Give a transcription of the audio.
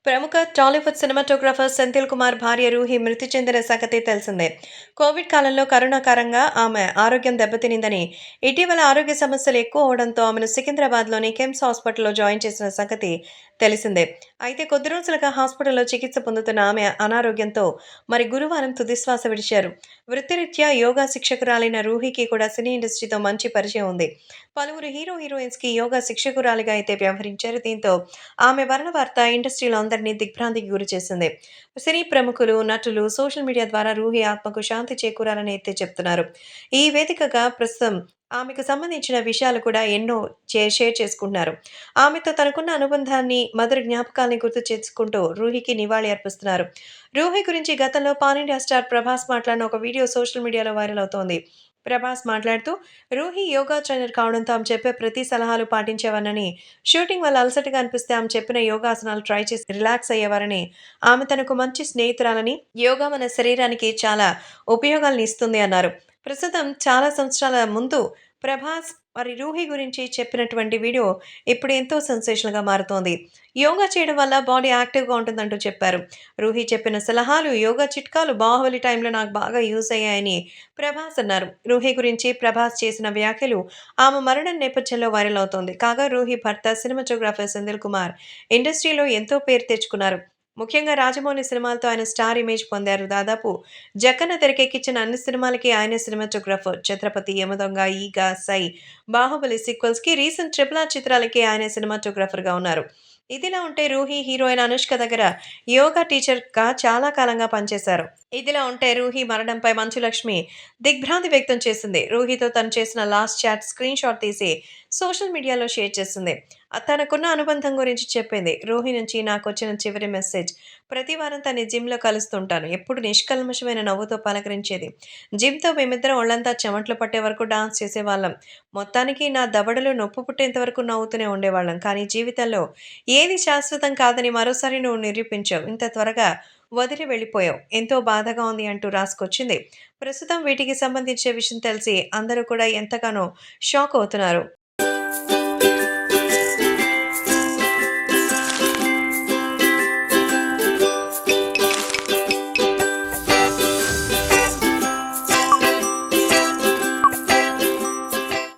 ప్రముఖ టాలీవుడ్ సినిమాటోగ్రాఫర్ సెంథిల్ కుమార్ భార్య రూహి మృతి చెందిన సంగతి తెలిసిందే. కోవిడ్ కాలంలో కరోనా కారణంగా ఆమె ఆరోగ్యం దెబ్బతినిందని, ఇటీవల ఆరోగ్య సమస్యలు ఎక్కువ అవడంతో ఆమెను సికింద్రాబాద్లోని కిమ్స్ హాస్పిటల్లో జాయిన్ చేసిన సంగతి తెలిసిందే. అయితే కొద్ది రోజులుగా హాస్పిటల్లో చికిత్స పొందుతున్న ఆమె అనారోగ్యంతో మరి గురువారం తుదిశ్వాస విడిచారు. వృత్తిరీత్యా యోగా శిక్షకురాలైన రూహికి కూడా సినీ ఇండస్ట్రీతో మంచి పరిచయం ఉంది. పలువురు హీరోయిన్స్ కి యోగా శిక్షకురాలిగా అయితే వ్యవహరించారు. దీంతో ఆమె మరణ వార్త ఇండస్ట్రీలో అందరినీ దిగ్భ్రాంతికి గురిచేసింది. సినీ ప్రముఖులు, నటులు సోషల్ మీడియా ద్వారా రూహి ఆత్మకు శాంతి చేకూరాలని అయితే చెప్తున్నారు. ఈ వేదికగా ప్రస్తుతం ఆమెకు సంబంధించిన విషయాలు కూడా ఎన్నో షేర్ చేసుకుంటున్నారు. ఆమెతో తనకున్న అనుబంధాన్ని, మధుర జ్ఞాపకాల్ని గుర్తు చేసుకుంటూ రూహికి నివాళి అర్పిస్తున్నారు. రూహి గురించి గతంలో పాన్ ఇండియా స్టార్ ప్రభాస్ మాట్లాడిన ఒక వీడియో సోషల్ మీడియాలో వైరల్ అవుతోంది. ప్రభాస్ మాట్లాడుతూ, రూహి యోగా ట్రైనర్ కావడంతో ఆమె చెప్పే ప్రతి సలహాలు పాటించేవానని, షూటింగ్ వల్ల అలసటగా అనిపిస్తే ఆమె చెప్పిన యోగాసనాలు ట్రై చేసి రిలాక్స్ అయ్యేవారని, ఆమె తనకు మంచి స్నేహితురాలని, యోగా మన శరీరానికి చాలా ఉపయోగాలను ఇస్తుంది అన్నారు. ప్రస్తుతం చాలా సంవత్సరాల ముందు ప్రభాస్ మరి రూహి గురించి చెప్పినటువంటి వీడియో ఇప్పుడు ఎంతో సెన్సేషనల్‌గా మారుతోంది. యోగా చేయడం వల్ల బాడీ యాక్టివ్‌గా ఉంటుందంటూ చెప్పారు. రూహి చెప్పిన సలహాలు, యోగా చిట్కాలు 'బాహుబలి' టైంలో నాకు బాగా యూజ్ అయ్యాయని ప్రభాస్ అన్నారు. రూహి గురించి ప్రభాస్ చేసిన వ్యాఖ్యలు ఆమె మరణం నేపథ్యంలో వైరల్ అవుతోంది. కాగా రూహి భర్త సినిమాటోగ్రాఫర్ సెంథిల్ కుమార్ ఇండస్ట్రీలో ఎంతో పేరు తెచ్చుకున్నారు. ముఖ్యంగా రాజమౌళి సినిమాలతో ఆయన స్టార్ ఇమేజ్ పొందారు. దాదాపు జక్కన్న తెరకెక్కించిన అన్ని సినిమాలకి ఆయనే సినిమాటోగ్రాఫర్. 'ఛత్రపతి', 'యమదొంగ', 'ఈగ', 'సై', 'బాహుబలి' సీక్వెల్స్‌కి, రీసెంట్ 'ట్రిపుల్ ఆర్' చిత్రాలకి ఆయనే సినిమాటోగ్రాఫర్‌గా ఉన్నారు. ఇదిలా ఉంటే రూహి హీరోయిన్ అనుష్క దగ్గర యోగా టీచర్‌గా చాలా కాలంగా పనిచేశారు. ఇదిలా ఉంటే రూహి మరణంపై మంచు లక్ష్మి దిగ్భ్రాంతి వ్యక్తం చేసింది. రూహితో తను చేసిన లాస్ట్ చాట్ స్క్రీన్ షాట్ తీసి సోషల్ మీడియాలో షేర్ చేసింది. తనకున్న అనుబంధం గురించి చెప్పింది. రూహి నుంచి నాకొచ్చిన చివరి మెసేజ్. ప్రతి వారం తన్ని జిమ్‌లో కలుస్తుంటాను. ఎప్పుడు నిష్కల్మషమైన నవ్వుతో పలకరించేది. జిమ్‌తో మేమిద్దరం ఒళ్లంతా చెమటలు పట్టే వరకు డాన్స్ చేసేవాళ్ళం. మొత్తానికి నా దవడలో నొప్పి పుట్టేంత వరకు నవ్వుతూనే ఉండేవాళ్ళం. కానీ జీవితంలో ఏది శాశ్వతం కాదని మరోసారి నువ్వు నిరూపించావు. ఇంత త్వరగా వదిలి వెళ్ళిపోయావు. ఎంతో బాధగా ఉంది అంటూ రాసుకొచ్చింది. ప్రస్తుతం వీటికి సంబంధించిన విషయం తెలిసి అందరూ కూడా ఎంతగానో షాక్ అవుతున్నారు.